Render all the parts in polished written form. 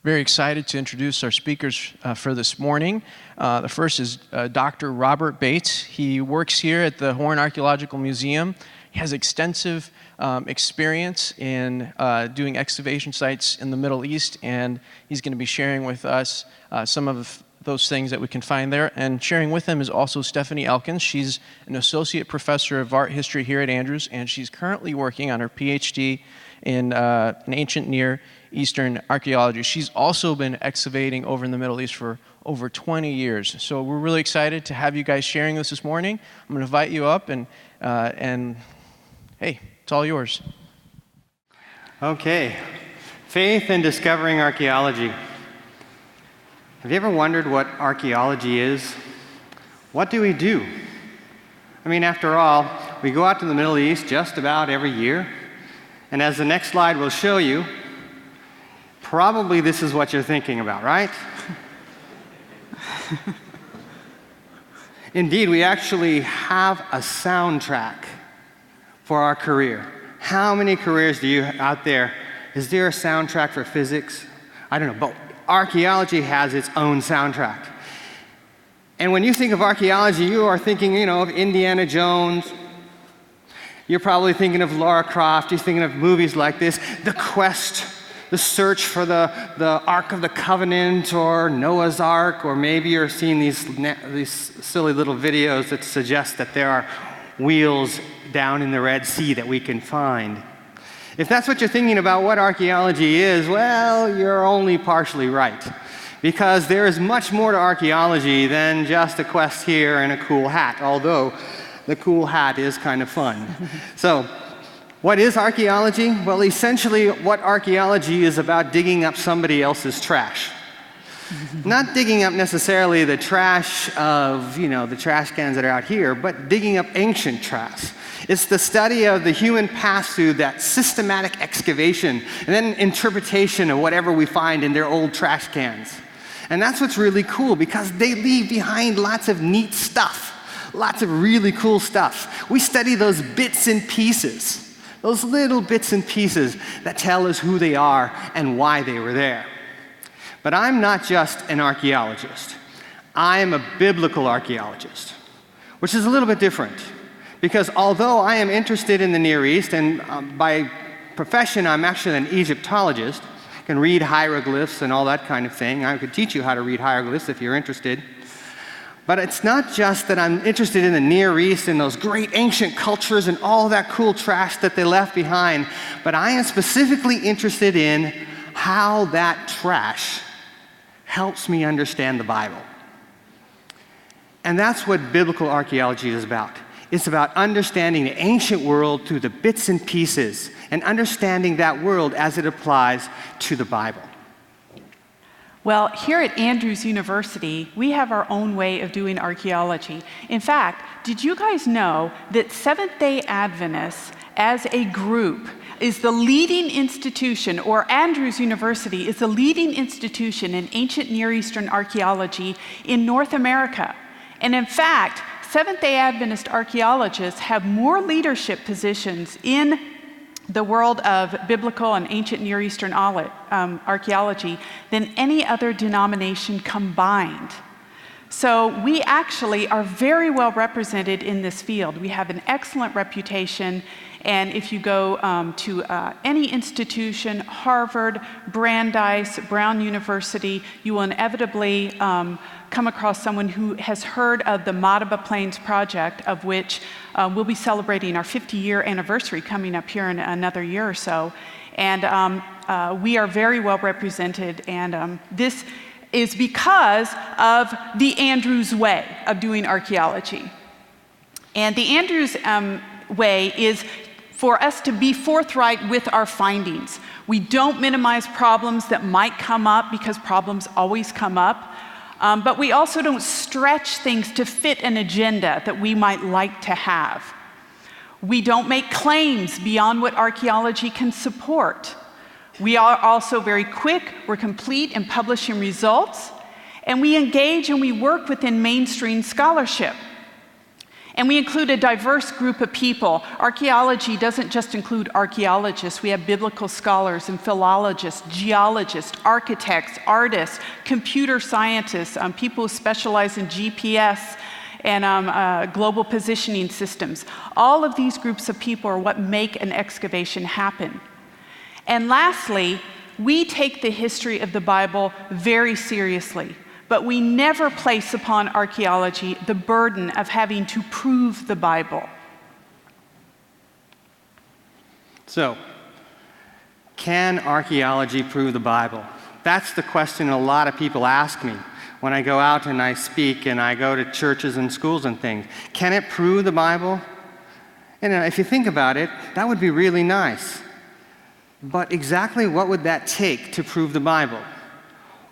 Very excited to introduce our speakers for this morning. The first is Dr. Robert Bates. He works here at the Horn Archaeological Museum. He has extensive experience in doing excavation sites in the Middle East, and he's going to be sharing with us some of those things that we can find there. And sharing with him is also Stefanie Elkins. She's an associate professor of art history here at Andrews, and she's currently working on her PhD in ancient Near Eastern archaeology. She's also been excavating over in the Middle East for over 20 years. So we're really excited to have you guys sharing this morning. I'm going to invite you up, and hey, it's all yours. Okay, faith in discovering archaeology. Have you ever wondered what archaeology is? What do we do? I mean, after all, we go out to the Middle East just about every year, and as the next slide will show you, probably this is what you're thinking about, right? Indeed, we actually have a soundtrack for our career. How many careers do you out there? Is there a soundtrack for physics? I don't know, but archaeology has its own soundtrack. And when you think of archaeology, you are thinking, of Indiana Jones. You're probably thinking of Lara Croft. You're thinking of movies like this, The Quest, the search for the Ark of the Covenant, or Noah's Ark, or maybe you're seeing these silly little videos that suggest that there are wheels down in the Red Sea that we can find. If that's what you're thinking about what archaeology is, well, you're only partially right. Because there is much more to archaeology than just a quest here and a cool hat, although the cool hat is kind of fun. So, what is archaeology? Well, essentially, what archaeology is about digging up somebody else's trash. Not digging up necessarily the trash of, the trash cans that are out here, but digging up ancient trash. It's the study of the human past through that systematic excavation and then interpretation of whatever we find in their old trash cans. And that's what's really cool, because they leave behind lots of neat stuff, lots of really cool stuff. We study those bits and pieces. Those little bits and pieces that tell us who they are and why they were there. But I'm not just an archaeologist. I am a biblical archaeologist, which is a little bit different. Because although I am interested in the Near East, and by profession I'm actually an Egyptologist, I can read hieroglyphs and all that kind of thing. I could teach you how to read hieroglyphs if you're interested. But it's not just that I'm interested in the Near East and those great ancient cultures and all that cool trash that they left behind, but I am specifically interested in how that trash helps me understand the Bible. And that's what biblical archaeology is about. It's about understanding the ancient world through the bits and pieces and understanding that world as it applies to the Bible. Well, here at Andrews University, we have our own way of doing archaeology. In fact, did you guys know that Seventh-day Adventists as a group is the leading institution, or Andrews University is the leading institution in ancient Near Eastern archaeology in North America? And in fact, Seventh-day Adventist archaeologists have more leadership positions in the world of biblical and ancient Near Eastern archaeology than any other denomination combined. So we actually are very well represented in this field. We have an excellent reputation, and if you go to any institution, Harvard, Brandeis, Brown University, you will inevitably come across someone who has heard of the Madaba Plains project, of which we'll be celebrating our 50-year anniversary coming up here in another year or so. And we are very well represented, and this is because of the Andrews way of doing archaeology. And the Andrews way is for us to be forthright with our findings. We don't minimize problems that might come up, because problems always come up. But we also don't stretch things to fit an agenda that we might like to have. We don't make claims beyond what archaeology can support. We are also very quick, we're complete in publishing results, and we engage and we work within mainstream scholarship. And we include a diverse group of people. Archaeology doesn't just include archaeologists. We have biblical scholars and philologists, geologists, architects, artists, computer scientists, people who specialize in GPS and global positioning systems. All of these groups of people are what make an excavation happen. And lastly, we take the history of the Bible very seriously, but we never place upon archaeology the burden of having to prove the Bible. So, can archaeology prove the Bible? That's the question a lot of people ask me when I go out and I speak and I go to churches and schools and things. Can it prove the Bible? And if you think about it, that would be really nice. But exactly what would that take to prove the Bible?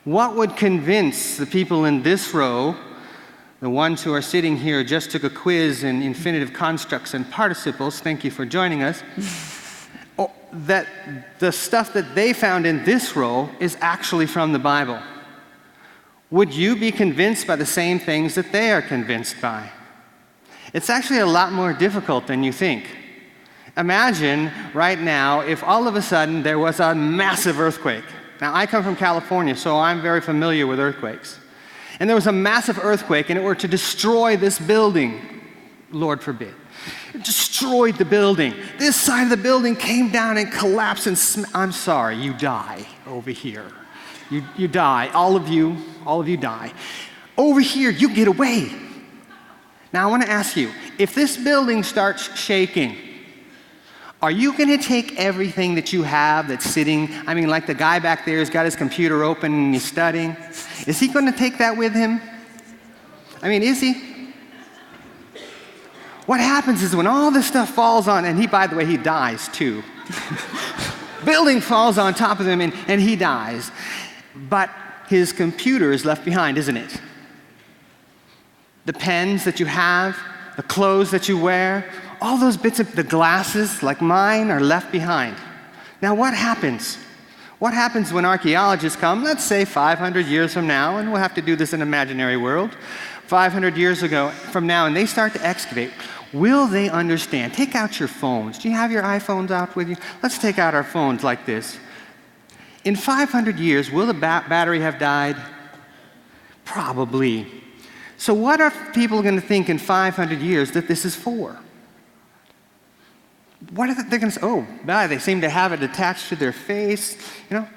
What would convince the people in this row, the ones who are sitting here just took a quiz in infinitive constructs and participles, thank you for joining us, that the stuff that they found in this row is actually from the Bible? Would you be convinced by the same things that they are convinced by? It's actually a lot more difficult than you think. Imagine right now if all of a sudden there was a massive earthquake. Now, I come from California, so I'm very familiar with earthquakes. And there was a massive earthquake, and it were to destroy this building, Lord forbid. It destroyed the building. This side of the building came down and collapsed, and I'm sorry, you die over here. You die, all of you die. Over here, you get away. Now, I want to ask you, if this building starts shaking, are you going to take everything that you have that's sitting, like the guy back there has got his computer open and he's studying, is he going to take that with him? Is he? What happens is when all this stuff falls on, and he, by the way, he dies too. Building falls on top of him and he dies. But his computer is left behind, isn't it? The pens that you have, the clothes that you wear, all those bits of the glasses, like mine, are left behind. Now, what happens? What happens when archaeologists come, let's say 500 years from now, and we'll have to do this in an imaginary world, 500 years from now, and they start to excavate? Will they understand? Take out your phones. Do you have your iPhones out with you? Let's take out our phones like this. In 500 years, will the battery have died? Probably. So what are people going to think in 500 years that this is for? What are they going to say? Oh, they seem to have it attached to their face.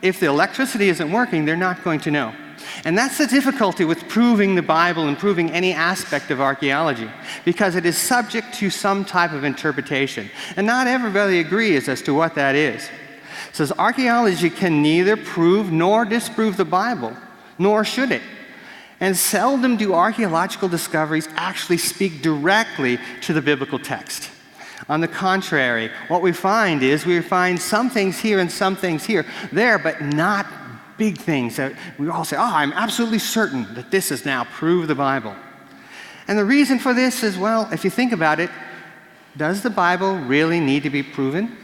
If the electricity isn't working, they're not going to know. And that's the difficulty with proving the Bible and proving any aspect of archaeology, because it is subject to some type of interpretation. And not everybody agrees as to what that is. It says archaeology can neither prove nor disprove the Bible, nor should it. And seldom do archaeological discoveries actually speak directly to the biblical text. On the contrary, what we find is we find some things here and some things there, but not big things that we all say, I'm absolutely certain that this has now proved the Bible. And the reason for this is, if you think about it, does the Bible really need to be proven?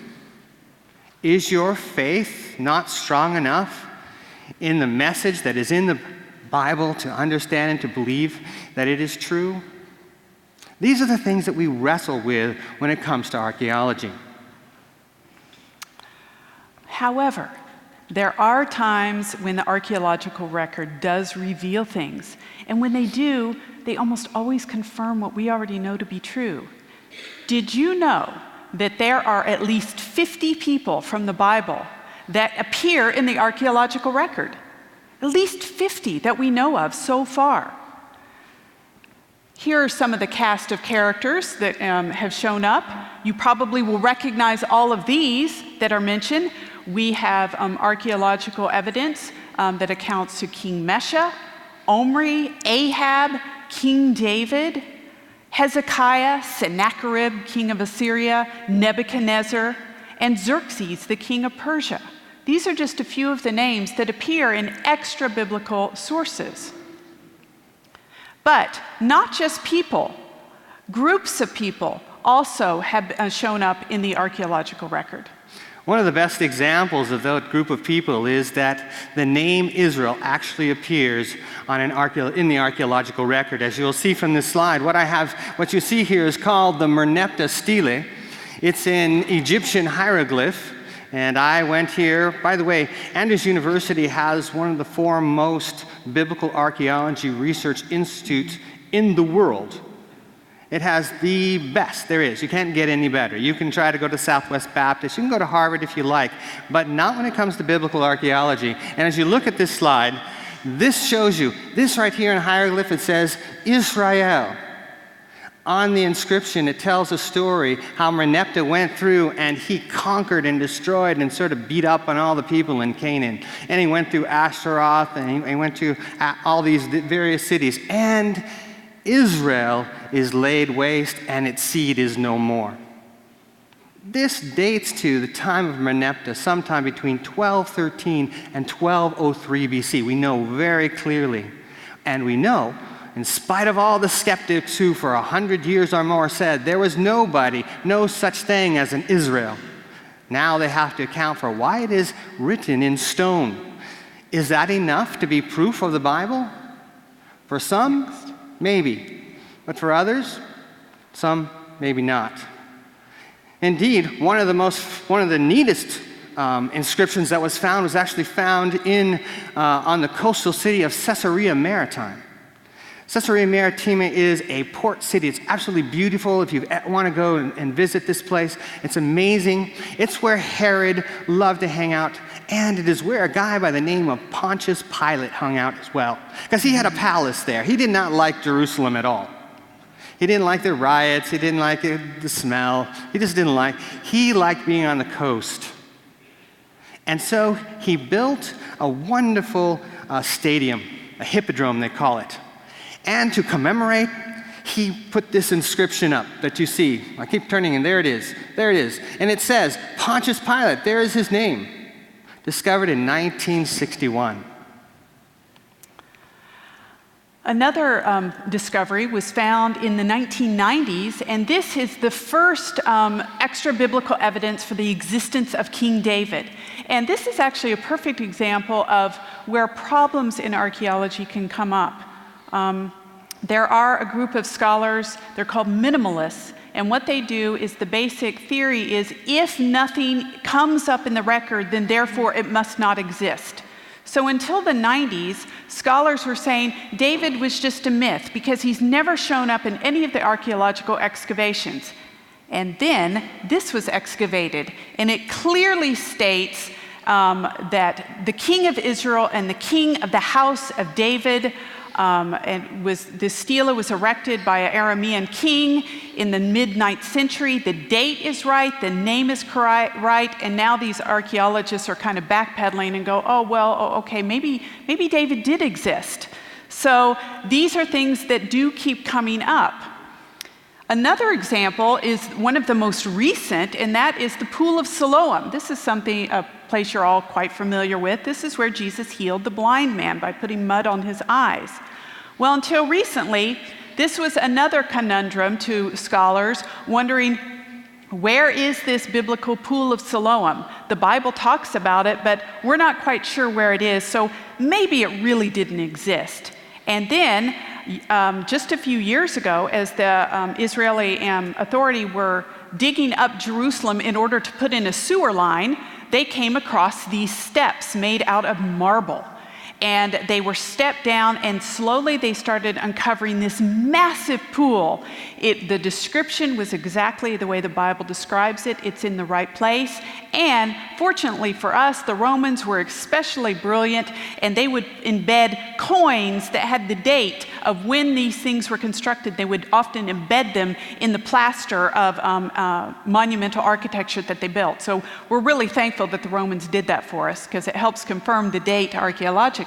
Is your faith not strong enough in the message that is in the Bible to understand and to believe that it is true? These are the things that we wrestle with when it comes to archaeology. However, there are times when the archaeological record does reveal things. And when they do, they almost always confirm what we already know to be true. Did you know that there are at least 50 people from the Bible that appear in the archaeological record? At least 50 that we know of so far. Here are some of the cast of characters that have shown up. You probably will recognize all of these that are mentioned. We have archaeological evidence that accounts to King Mesha, Omri, Ahab, King David, Hezekiah, Sennacherib, king of Assyria, Nebuchadnezzar, and Xerxes, the king of Persia. These are just a few of the names that appear in extra-biblical sources. But not just people, groups of people also have shown up in the archaeological record. One of the best examples of that group of people is that the name Israel actually appears on in the archaeological record. As you'll see from this slide, what you see here is called the Merneptah Stele. It's in Egyptian hieroglyph, and I went here. By the way, Andrews University has one of the foremost biblical archaeology research institutes in the world. It has the best there is. You can't get any better. You can try to go to Southwest Baptist. You can go to Harvard if you like, but not when it comes to biblical archaeology. And as you look at this slide, this shows you, this right here in hieroglyph, it says Israel. On the inscription, it tells a story how Merneptah went through and he conquered and destroyed and sort of beat up on all the people in Canaan. And he went through Ashtaroth and he went to all these various cities. And Israel is laid waste and its seed is no more. This dates to the time of Merneptah, sometime between 1213 and 1203 BC. We know very clearly. And we know, in spite of all the skeptics who for 100 years or more said there was no such thing as an Israel, now they have to account for why it is written in stone. Is that enough to be proof of the Bible? For some, maybe. But for others, some maybe not. Indeed, one of the neatest inscriptions that was actually found on the coastal city of Caesarea Maritime. Caesarea Maritima is a port city. It's absolutely beautiful if you want to go and visit this place. It's amazing. It's where Herod loved to hang out, and it is where a guy by the name of Pontius Pilate hung out as well, because he had a palace there. He did not like Jerusalem at all. He didn't like the riots. He didn't like the smell. He liked being on the coast. And so he built a wonderful stadium, a hippodrome they call it. And to commemorate, he put this inscription up that you see. I keep turning, and there it is. There it is. And it says, Pontius Pilate, there is his name. Discovered in 1961. Another discovery was found in the 1990s, and this is the first extra biblical evidence for the existence of King David. And this is actually a perfect example of where problems in archaeology can come up. There are a group of scholars, they're called minimalists, and what they do is the basic theory is if nothing comes up in the record, then therefore it must not exist. So until the 90s, scholars were saying David was just a myth because he's never shown up in any of the archaeological excavations. And then this was excavated, and it clearly states that the king of Israel and the king of the house of David, the stele was erected by an Aramean king in the mid-9th century. The date is right, the name is right, and now these archaeologists are kind of backpedaling and go, okay, maybe David did exist. So these are things that do keep coming up. Another example is one of the most recent, and that is the Pool of Siloam. This is a place you're all quite familiar with. This is where Jesus healed the blind man by putting mud on his eyes. Well, until recently, this was another conundrum to scholars, wondering, where is this biblical Pool of Siloam? The Bible talks about it, but we're not quite sure where it is, so maybe it really didn't exist. And then, just a few years ago, as the Israeli authority were digging up Jerusalem in order to put in a sewer line, they came across these steps made out of marble. And they were stepped down, and slowly they started uncovering this massive pool. The description was exactly the way the Bible describes it. It's in the right place. And fortunately for us, the Romans were especially brilliant, and they would embed coins that had the date of when these things were constructed. They would often embed them in the plaster of monumental architecture that they built. So we're really thankful that the Romans did that for us, because it helps confirm the date archaeologically.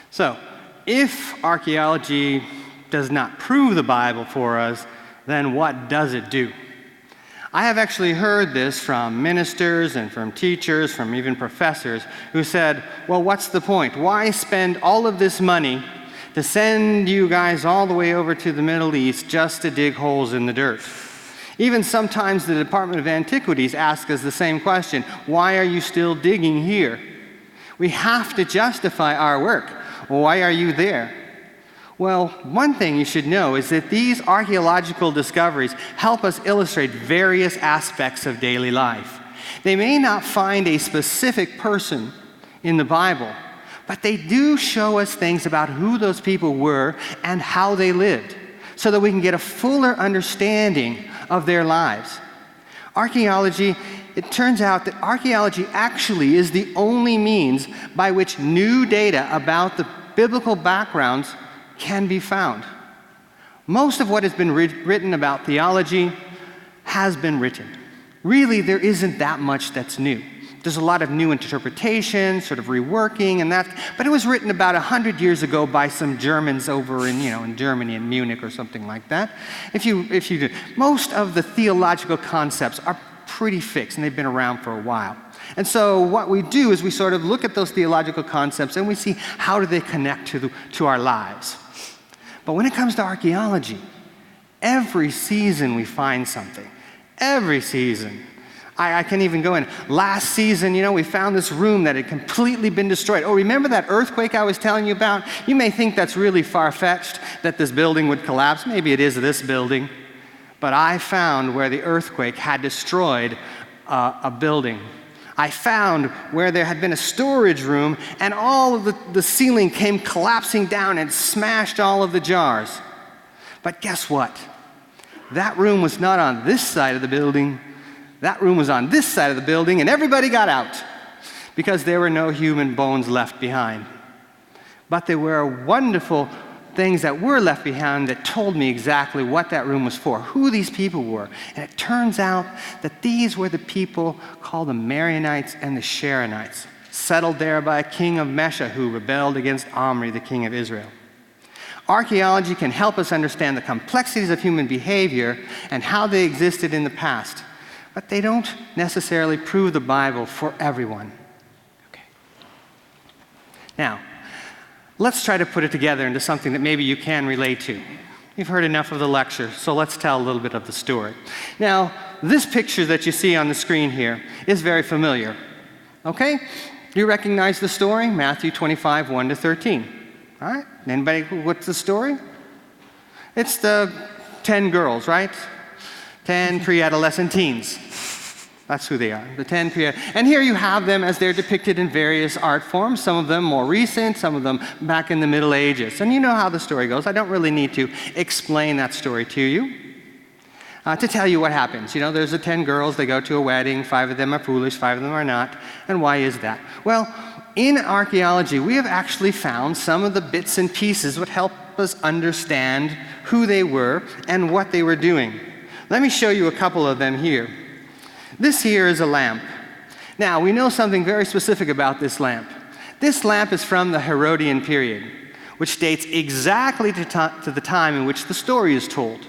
So, if archaeology does not prove the Bible for us, then what does it do? I have actually heard this from ministers and from teachers, from even professors, who said, well, what's the point? Why spend all of this money to send you guys all the way over to the Middle East just to dig holes in the dirt? Even sometimes the Department of Antiquities asks us the same question: why are you still digging here? We have to justify our work. Why are you there? Well, one thing you should know is that these archaeological discoveries help us illustrate various aspects of daily life. They may not find a specific person in the Bible, but they do show us things about who those people were and how they lived, so that we can get a fuller understanding of their lives. It turns out that archaeology actually is the only means by which new data about the biblical backgrounds can be found. Most of what has been written about theology has been written. Really, there isn't that much that's new. There's a lot of new interpretations, sort of reworking, and that, but it was written about 100 years ago by some Germans over in Germany, in Munich or something like that. Most of the theological concepts are pretty fixed, and they've been around for a while. And so what we do is we sort of look at those theological concepts and we see how do they connect to our lives. But when it comes to archaeology, every season we find something. Every season. I can even go in. Last season, we found this room that had completely been destroyed. Oh, remember that earthquake I was telling you about? You may think that's really far-fetched, that this building would collapse. Maybe it is this building. But I found where the earthquake had destroyed a building. I found where there had been a storage room, and all of the ceiling came collapsing down and smashed all of the jars. But guess what? That room was not on this side of the building. That room was on this side of the building, and everybody got out because there were no human bones left behind. But there were wonderful things that were left behind that told me exactly what that room was for, who these people were. And it turns out that these were the people called the Maronites and the Sharonites, settled there by a king of Mesha who rebelled against Omri, the king of Israel. Archaeology can help us understand the complexities of human behavior and how they existed in the past. But they don't necessarily prove the Bible for everyone. Okay. Now, let's try to put it together into something that maybe you can relate to. You've heard enough of the lecture, so let's tell a little bit of the story. Now, this picture that you see on the screen here is very familiar. Okay? You recognize the story? Matthew 25, 1-13. All right? Anybody, what's the story? It's the 10 girls, right? 10 pre-adolescent teens. That's who they are, the 10 pre-adolescent. And here you have them as they're depicted in various art forms, some of them more recent, some of them back in the Middle Ages. And you know how the story goes. I don't really need to explain that story to you. To tell you what happens. There's the 10 girls, they go to a wedding, 5 of them are foolish, 5 of them are not. And why is that? Well, in archaeology, we have actually found some of the bits and pieces that help us understand who they were and what they were doing. Let me show you a couple of them here. This here is a lamp. Now, we know something very specific about this lamp. This lamp is from the Herodian period, which dates exactly to the time in which the story is told.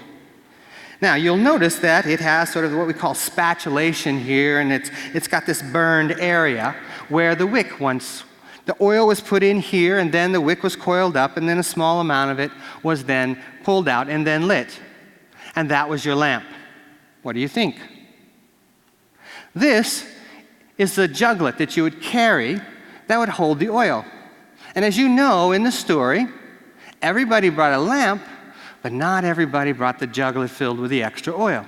Now, you'll notice that it has sort of what we call spatulation here, and it's got this burned area where the wick the oil was put in here, and then the wick was coiled up, and then a small amount of it was then pulled out and then lit. And that was your lamp. What do you think? This is the juglet that you would carry that would hold the oil. And as you know in the story, everybody brought a lamp, but not everybody brought the juglet filled with the extra oil.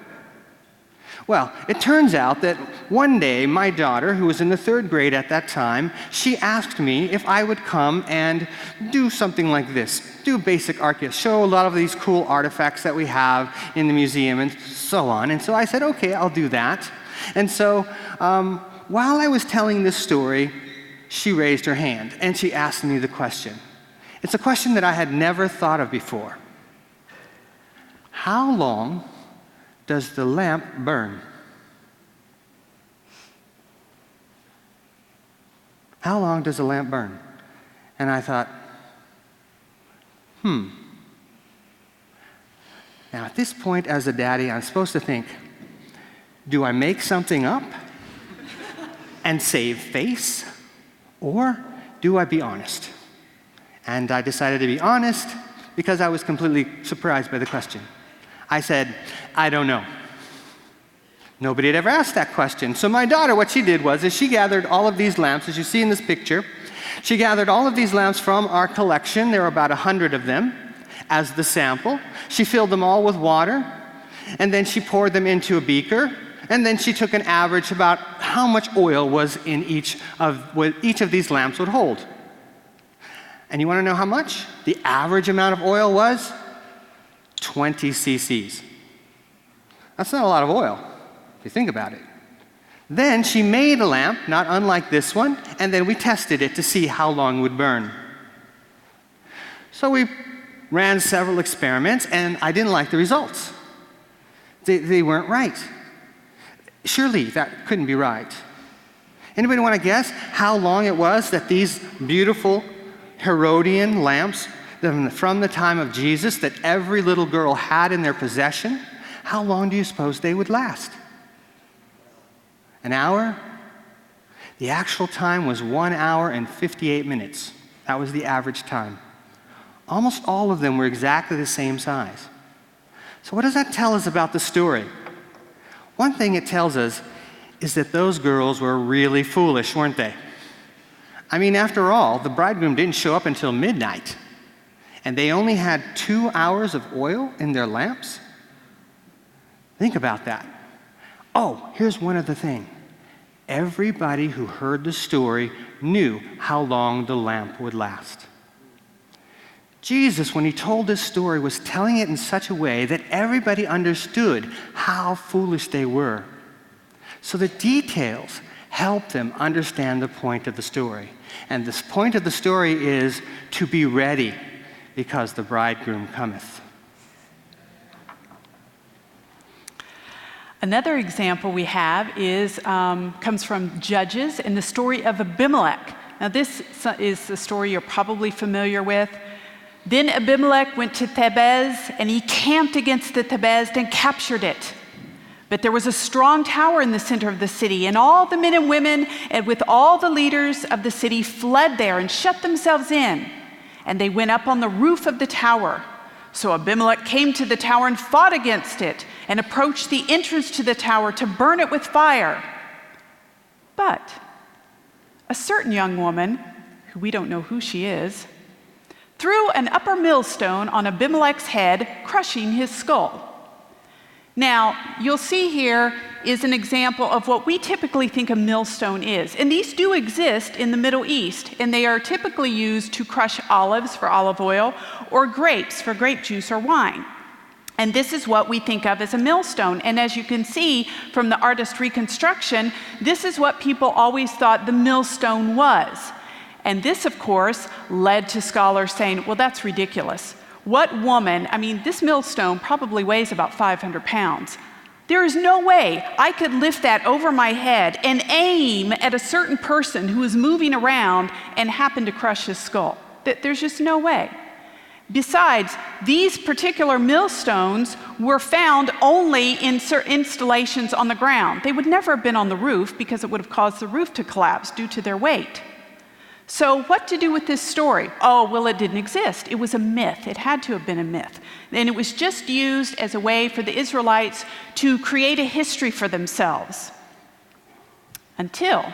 Well, it turns out that one day my daughter, who was in the 3rd grade at that time, she asked me if I would come and do something like this, do basic archaeology, show a lot of these cool artifacts that we have in the museum and so on. And so I said, okay, I'll do that. And so while I was telling this story, she raised her hand and she asked me the question. It's a question that I had never thought of before. How long does the lamp burn? How long does the lamp burn? And I thought, Now at this point as a daddy, I'm supposed to think, do I make something up and save face? Or do I be honest? And I decided to be honest because I was completely surprised by the question. I said, I don't know. Nobody had ever asked that question. So my daughter, what she did was she gathered all of these lamps, as you see in this picture. She gathered all of these lamps from our collection. There were about 100 of them as the sample. She filled them all with water, and then she poured them into a beaker, and then she took an average about how much oil was in what each of these lamps would hold. And you want to know how much? The average amount of oil was 20 cc's. That's not a lot of oil, if you think about it. Then she made a lamp, not unlike this one, and then we tested it to see how long it would burn. So we ran several experiments, and I didn't like the results. They weren't right. Surely that couldn't be right. Anybody want to guess how long it was that these beautiful Herodian lamps from the time of Jesus that every little girl had in their possession, how long do you suppose they would last? An hour? The actual time was 1 hour and 58 minutes. That was the average time. Almost all of them were exactly the same size. So what does that tell us about the story? One thing it tells us is that those girls were really foolish, weren't they? I mean, after all, the bridegroom didn't show up until midnight, and they only had 2 hours of oil in their lamps. Think about that. Oh, here's one other thing. Everybody who heard the story knew how long the lamp would last. Jesus, when he told this story, was telling it in such a way that everybody understood how foolish they were. So the details helped them understand the point of the story. And this point of the story is to be ready, because the bridegroom cometh. Another example we have comes from Judges in the story of Abimelech. Now this is the story you're probably familiar with. Then Abimelech went to Thebez, and he camped against the Thebez and captured it. But there was a strong tower in the center of the city, and all the men and women, and with all the leaders of the city, fled there and shut themselves in. And they went up on the roof of the tower. So Abimelech came to the tower and fought against it, and approached the entrance to the tower to burn it with fire. But a certain young woman, who we don't know who she is, threw an upper millstone on Abimelech's head, crushing his skull. Now, you'll see here is an example of what we typically think a millstone is. And these do exist in the Middle East, and they are typically used to crush olives for olive oil or grapes for grape juice or wine. And this is what we think of as a millstone. And as you can see from the artist reconstruction, this is what people always thought the millstone was. And this, of course, led to scholars saying, well, that's ridiculous. What woman, I mean, this millstone probably weighs about 500 pounds. There is no way I could lift that over my head and aim at a certain person who is moving around and happen to crush his skull. There's just no way. Besides, these particular millstones were found only in certain installations on the ground. They would never have been on the roof because it would have caused the roof to collapse due to their weight. So what to do with this story? Oh, well, it didn't exist. It was a myth. It had to have been a myth. And it was just used as a way for the Israelites to create a history for themselves. Until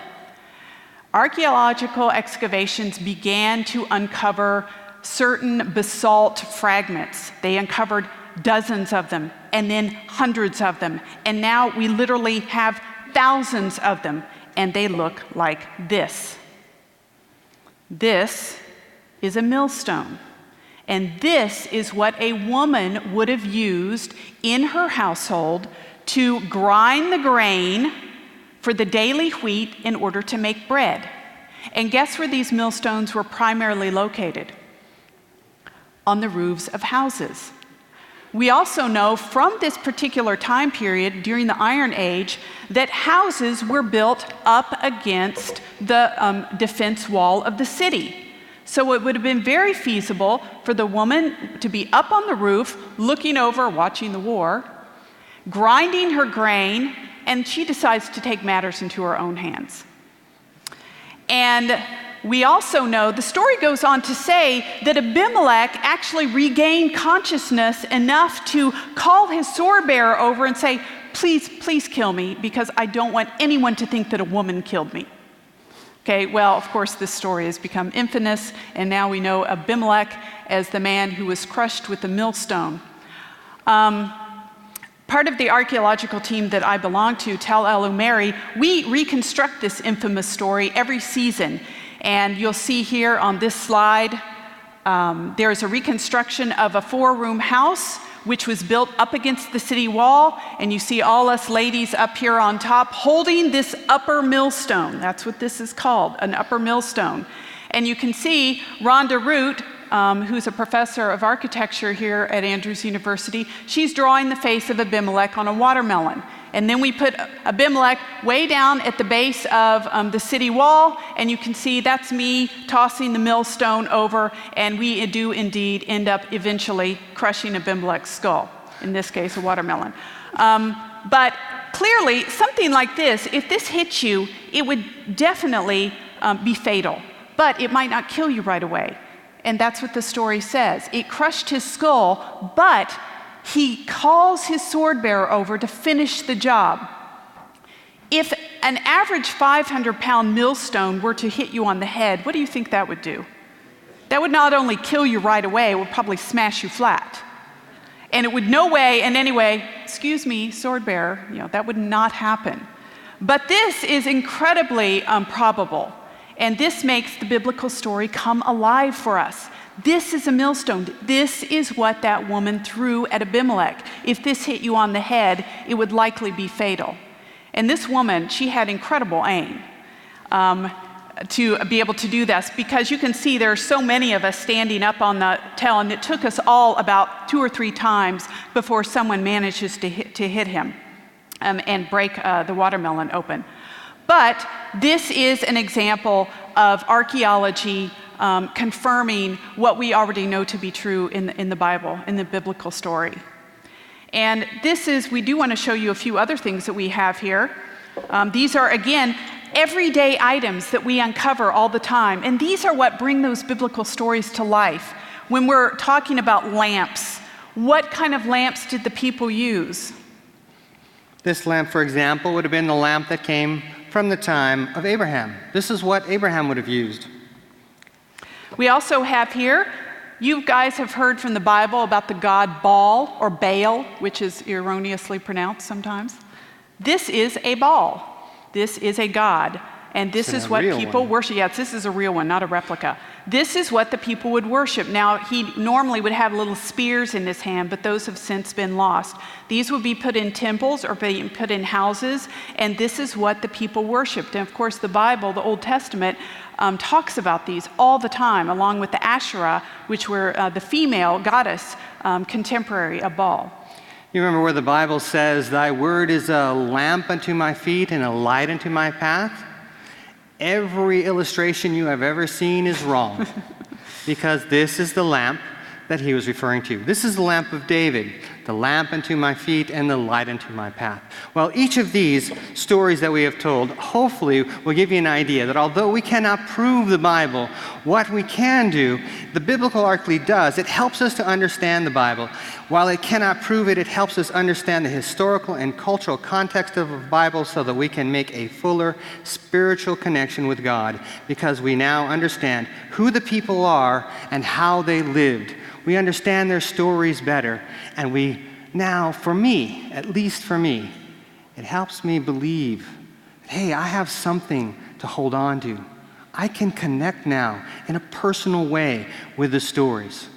archaeological excavations began to uncover certain basalt fragments. They uncovered dozens of them, and then hundreds of them. And now we literally have thousands of them, and they look like this. This is a millstone, and this is what a woman would have used in her household to grind the grain for the daily wheat in order to make bread. And guess where these millstones were primarily located? On the roofs of houses. We also know from this particular time period during the Iron Age that houses were built up against the defense wall of the city. So it would have been very feasible for the woman to be up on the roof, looking over, watching the war, grinding her grain, and she decides to take matters into her own hands. And we also know, the story goes on to say that Abimelech actually regained consciousness enough to call his sword bearer over and say, please, please kill me because I don't want anyone to think that a woman killed me. Okay, well, of course, this story has become infamous, and now we know Abimelech as the man who was crushed with a millstone. Part of the archaeological team that I belong to, Tel El Umeri, we reconstruct this infamous story every season. And you'll see here on this slide, there's a reconstruction of a 4-room house which was built up against the city wall, and you see all us ladies up here on top holding this upper millstone. That's what this is called, an upper millstone. And you can see Rhonda Root, who's a professor of architecture here at Andrews University, she's drawing the face of Abimelech on a watermelon. And then we put Abimelech way down at the base of the city wall, and you can see that's me tossing the millstone over, and we do indeed end up eventually crushing Abimelech's skull, in this case, a watermelon. But clearly, something like this, if this hits you, it would definitely be fatal, but it might not kill you right away. And that's what the story says. It crushed his skull, but he calls his sword bearer over to finish the job. If an average 500-pound millstone were to hit you on the head, what do you think that would do? That would not only kill you right away, it would probably smash you flat. And it would no way, and anyway, excuse me, sword bearer, that would not happen. But this is incredibly probable. And this makes the biblical story come alive for us. This is a millstone. This is what that woman threw at Abimelech. If this hit you on the head, it would likely be fatal. And this woman, she had incredible aim to be able to do this, because you can see there are so many of us standing up on the tel, and it took us all about 2 or 3 times before someone manages to hit him and break the watermelon open. But this is an example of archaeology confirming what we already know to be true in the Bible, in the biblical story. And we do want to show you a few other things that we have here. These are, again, everyday items that we uncover all the time. And these are what bring those biblical stories to life. When we're talking about lamps, what kind of lamps did the people use? This lamp, for example, would have been the lamp that came from the time of Abraham. This is what Abraham would have used. We also have here, you guys have heard from the Bible about the god Baal or Baal, which is erroneously pronounced sometimes. This is a Baal. This is a god. And this is what people worship. Yes, this is a real one, not a replica. This is what the people would worship. Now, he normally would have little spears in his hand, but those have since been lost. These would be put in temples or be put in houses, and this is what the people worshiped. And of course, the Bible, the Old Testament, talks about these all the time, along with the Asherah, which were the female goddess contemporary of Baal. You remember where the Bible says, "Thy word is a lamp unto my feet and a light unto my path"? Every illustration you have ever seen is wrong, because this is the lamp that he was referring to. This is the lamp of David, the lamp unto my feet and the light unto my path. Well, each of these stories that we have told hopefully will give you an idea that although we cannot prove the Bible, what we can do, the biblical archaeology does, it helps us to understand the Bible. While it cannot prove it, it helps us understand the historical and cultural context of the Bible so that we can make a fuller spiritual connection with God, because we now understand who the people are and how they lived. We understand their stories better, and we now, for me, at least for me, it helps me believe that, hey, I have something to hold on to. I can connect now in a personal way with the stories.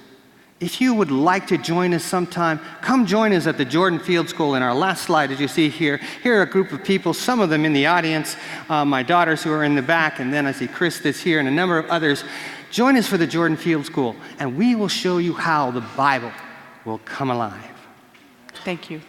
If you would like to join us sometime, come join us at the Jordan Field School. In our last slide, as you see here, here are a group of people, some of them in the audience, my daughters who are in the back, and then I see Chris that's here, and a number of others. Join us for the Jordan Field School, and we will show you how the Bible will come alive. Thank you.